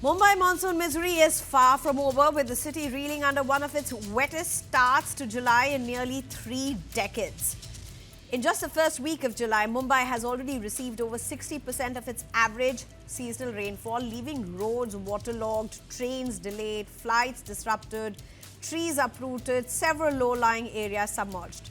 Mumbai monsoon misery is far from over, with the city reeling under one of its wettest starts to July in nearly 3 decades. In just the first week of July, Mumbai has already received over 60% of its average seasonal rainfall, leaving roads waterlogged, trains delayed, flights disrupted, trees uprooted, several low-lying areas submerged.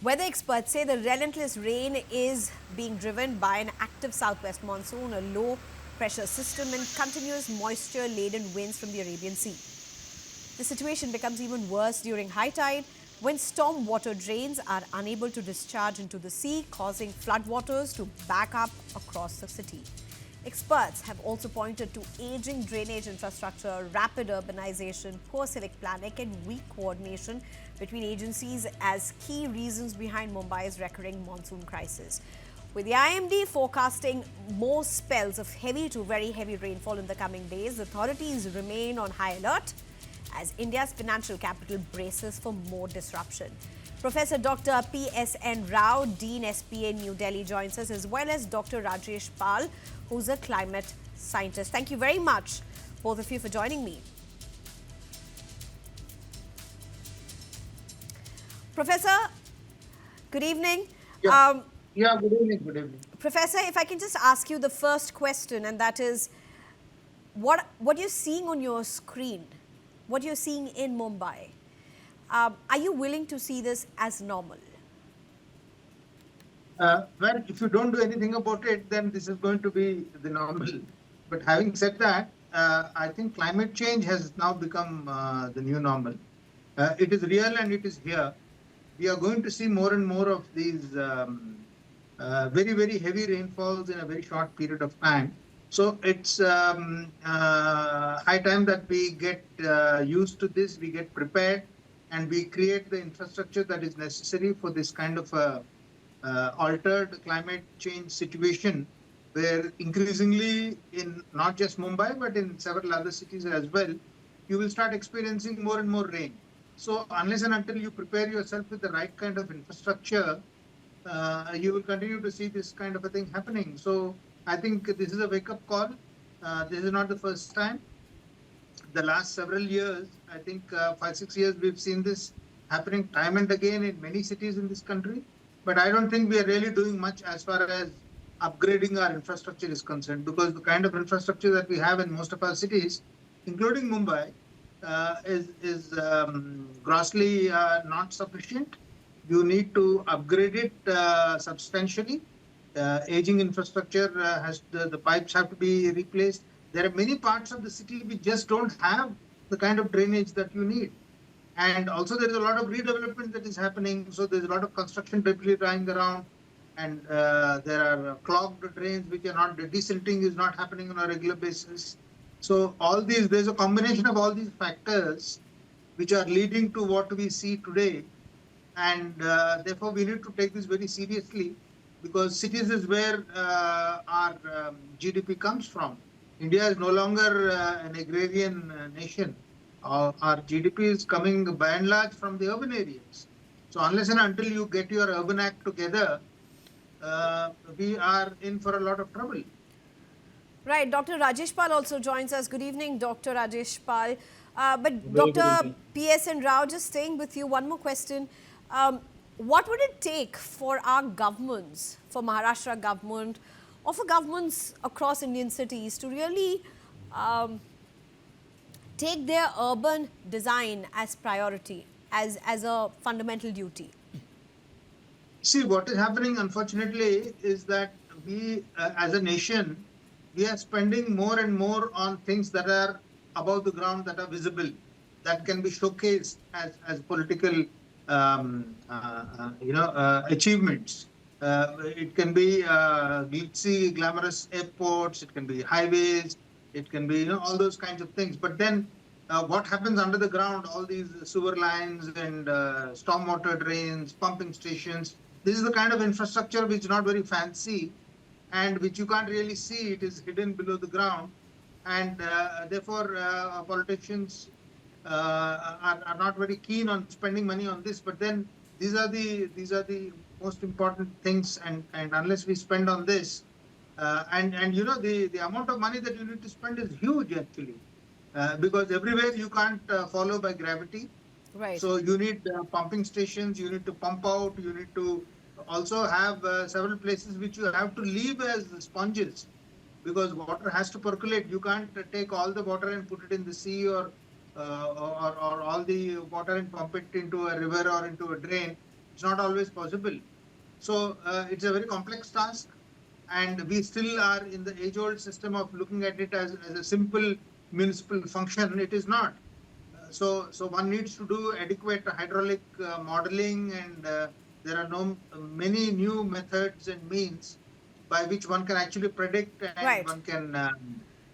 Weather experts say the relentless rain is being driven by an active southwest monsoon, a low-pressure system and continuous moisture-laden winds from the Arabian Sea. The situation becomes even worse during high tide, when storm water drains are unable to discharge into the sea, causing floodwaters to back up across the city. Experts have also pointed to aging drainage infrastructure, rapid urbanization, poor civic planning and weak coordination between agencies as key reasons behind Mumbai's recurring monsoon crisis. With the IMD forecasting more spells of heavy to very heavy rainfall in the coming days, authorities remain on high alert as India's financial capital braces for more disruption. Professor Dr. P.S.N. Rao, Dean SPA New Delhi, joins us, as well as Dr. Rajesh Pal, who's a climate scientist. Thank you very much, both of you, for joining me. Professor, good evening. Good evening. Good evening. Professor, if I can just ask you the first question, and that is, what you're seeing on your screen, what you're seeing in Mumbai, are you willing to see this as normal? Well, if you don't do anything about it, then this is going to be the normal. But having said that, I think climate change has now become the new normal. It is real and it is here. We are going to see more and more of these very, very heavy rainfalls in a very short period of time. So it's high time that we get used to this, we get prepared, and we create the infrastructure that is necessary for this kind of altered climate change situation, where increasingly in not just Mumbai, but in several other cities as well, you will start experiencing more and more rain. So unless and until you prepare yourself with the right kind of infrastructure, you will continue to see this kind of a thing happening. So I think this is a wake-up call. This is not the first time. The last several years, I think 5-6 years, we've seen this happening time and again in many cities in this country. But I don't think we are really doing much as far as upgrading our infrastructure is concerned, because the kind of infrastructure that we have in most of our cities, including Mumbai, is grossly not sufficient. You need to upgrade it substantially. Aging infrastructure the pipes have to be replaced. There are many parts of the city which just don't have the kind of drainage that you need. And also there is a lot of redevelopment that is happening. So there's a lot of construction debris lying around, and there are clogged drains which are not, desilting is not happening on a regular basis. So all these, there's a combination of all these factors which are leading to what we see today. And therefore we need to take this very seriously, because cities is where our GDP comes from. India is no longer an agrarian nation. Our GDP is coming by and large from the urban areas. So unless and until you get your urban act together, we are in for a lot of trouble. Right. Dr. Rajesh Pal also joins us. Good evening, Dr. Rajesh Pal. But Dr. P.S.N. Rao, just staying with you, one more question. What would it take for our governments, for Maharashtra government, or for governments across Indian cities to really take their urban design as priority, as a fundamental duty? See, what is happening, unfortunately, is that we, as a nation, we are spending more and more on things that are above the ground, that are visible, that can be showcased as political achievements. It can be glitzy, glamorous airports, it can be highways, it can be all those kinds of things. But then what happens under the ground, all these sewer lines and stormwater drains, pumping stations, this is the kind of infrastructure which is not very fancy and which you can't really see. It is hidden below the ground, and therefore politicians are not very keen on spending money on this. But then these are the most important things, and unless we spend on this, And you know, the amount of money that you need to spend is huge actually, because everywhere you can't follow by gravity. Right. So you need pumping stations, you need to pump out, you need to also have several places which you have to leave as sponges, because water has to percolate. You can't take all the water and put it in the sea, or all the water and pump it into a river or into a drain. It's not always possible. So it's a very complex task, and we still are in the age-old system of looking at it as a simple municipal function. It is not. So one needs to do adequate hydraulic modeling, and there are many new methods and means by which one can actually predict, and Right. one can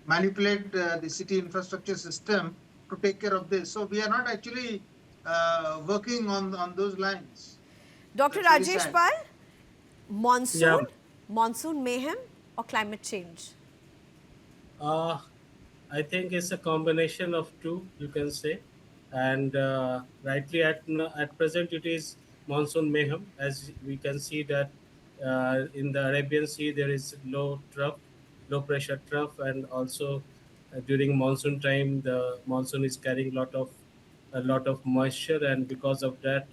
manipulate the city infrastructure system to take care of this. So we are not actually working on those lines. Dr. That's very Rajesh sad. Pal, Yeah, monsoon mayhem, or climate change? uh, I think it's a combination of two, you can say. And rightly at present, it is monsoon mayhem, as we can see that in the Arabian Sea there is low pressure trough, and also during monsoon time the monsoon is carrying a lot of moisture, and because of that,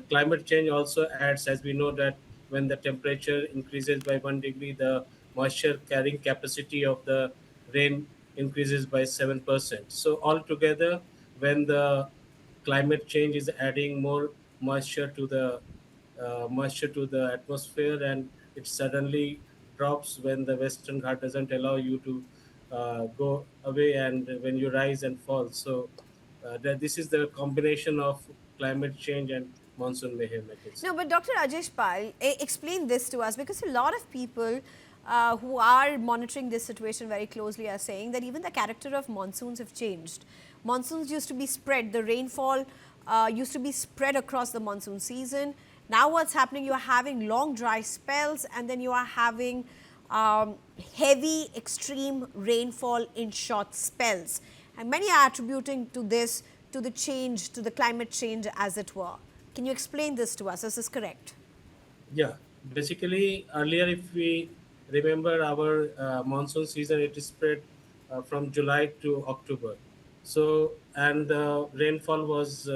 climate change also adds, as we know that when the temperature increases by 1 degree, the moisture carrying capacity of the rain increases by 7%. So altogether, when the climate change is adding more moisture to the atmosphere, and it suddenly drops when the Western Ghat doesn't allow you to go away, and when you rise and fall. So this is the combination of climate change and monsoon mayhem, I can say. No, but Dr. Rajesh Pal, explain this to us, because a lot of people who are monitoring this situation very closely are saying that even the character of monsoons have changed. Monsoons used to be spread, the rainfall used to be spread across the monsoon season. Now what's happening, you are having long dry spells, and then you are having heavy extreme rainfall in short spells. And many are attributing to this, to the change, to the climate change as it were. Can you explain this to us? Is this correct? Yeah, basically earlier, if we remember our monsoon season, it is spread from July to October. So, and the rainfall was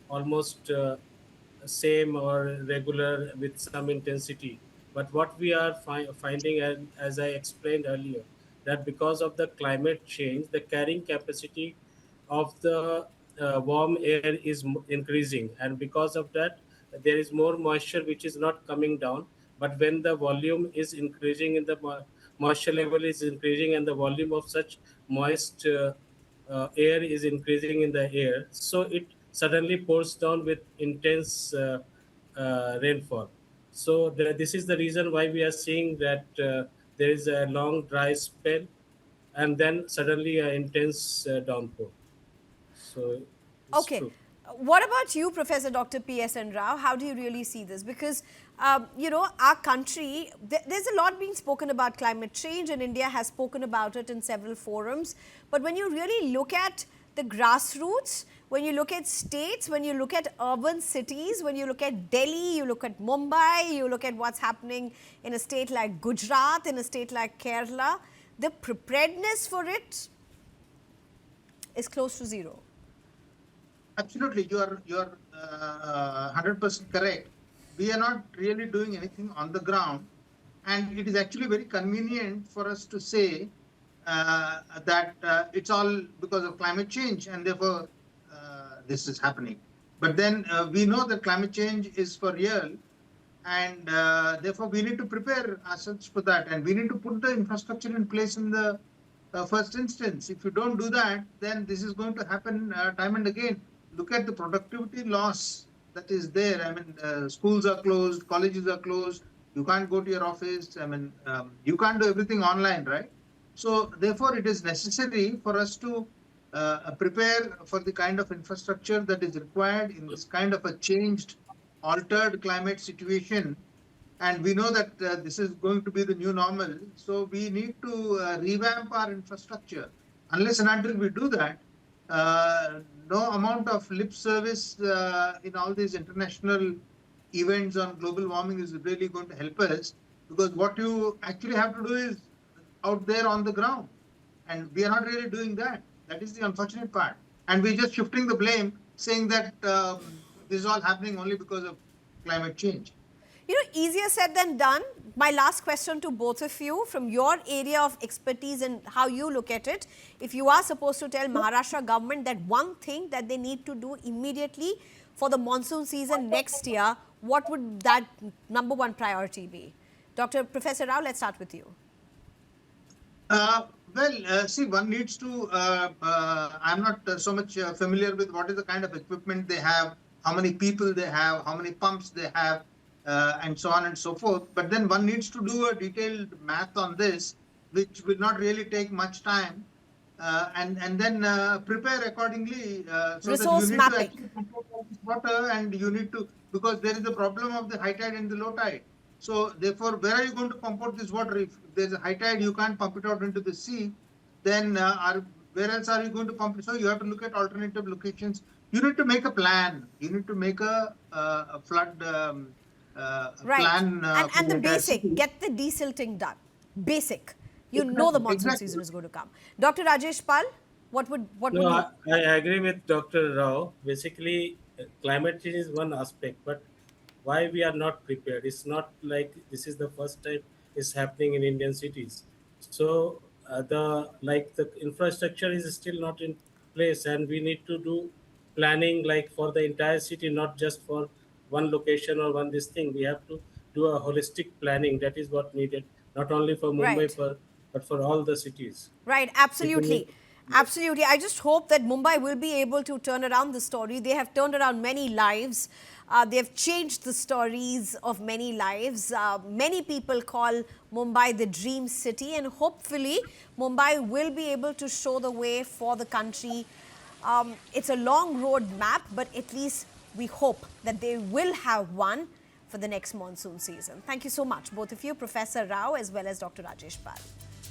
almost same or regular with some intensity. But what we are finding, and as I explained earlier, that because of the climate change, the carrying capacity of the warm air is increasing, and because of that, there is more moisture which is not coming down. But when the volume is increasing in the moisture level is increasing, and the volume of such moist air is increasing in the air, so it suddenly pours down with intense rainfall. So this is the reason why we are seeing that there is a long dry spell, and then suddenly an intense downpour. So it's Okay. true. What about you, Professor Dr. P.S.N. Rao? How do you really see this? Because, you know, our country, there's a lot being spoken about climate change, and India has spoken about it in several forums. But when you really look at the grassroots, when you look at states, when you look at urban cities, when you look at Delhi, you look at Mumbai, you look at what's happening in a state like Gujarat, in a state like Kerala, the preparedness for it is close to zero. Absolutely, you are 100% correct. We are not really doing anything on the ground, and it is actually very convenient for us to say that it's all because of climate change, and therefore this is happening. But then we know that climate change is for real, and therefore we need to prepare ourselves for that, and we need to put the infrastructure in place in the first instance. If you don't do that, then this is going to happen time and again. Look at the productivity loss that is there. I mean, schools are closed, colleges are closed. You can't go to your office. I mean, you can't do everything online, right? So therefore, it is necessary for us to prepare for the kind of infrastructure that is required in this kind of a changed, altered climate situation. And we know that this is going to be the new normal. So we need to revamp our infrastructure. Unless and until we do that, no amount of lip service in all these international events on global warming is really going to help us. because what you actually have to do is out there on the ground. And we are not really doing that. That is the unfortunate part. And we're just shifting the blame, saying that this is all happening only because of climate change. You know, easier said than done. My last question to both of you, from your area of expertise and how you look at it, if you are supposed to tell Maharashtra government that one thing that they need to do immediately for the monsoon season next year, what would that number one priority be? Professor Rao, let's start with you. See, one needs to, I'm not so much familiar with what is the kind of equipment they have, how many people they have, how many pumps they have, and so on and so forth. But then one needs to do a detailed math on this, which will not really take much time, and then prepare accordingly. So Resource that you need mapping. to actually control all this water, and you need to, because there is a problem of the high tide and the low tide. So therefore, where are you going to pump out this water? If there's a high tide, you can't pump it out into the sea. Then where else are you going to pump it? So you have to look at alternative locations. You need to make a plan. You need to make a flood plan. And the basic, get the desilting done. Basic. You know the monsoon season is going to come. Dr. Rajesh Pal, what would you? I agree with Dr. Rao. Basically, climate change is one aspect, but why we are not prepared? It's not like this is the first time it's happening in Indian cities. So the infrastructure is still not in place, and we need to do planning like for the entire city, not just for one location or one this thing. We have to do a holistic planning. That is what needed, not only for Mumbai, but for all the cities. Right, absolutely. Absolutely. I just hope that Mumbai will be able to turn around the story. They have turned around many lives. They have changed the stories of many lives. Many people call Mumbai the dream city, and hopefully Mumbai will be able to show the way for the country. It's a long road map, but at least we hope that they will have one for the next monsoon season. Thank you so much, both of you, Professor Rao as well as Dr. Rajesh Pal.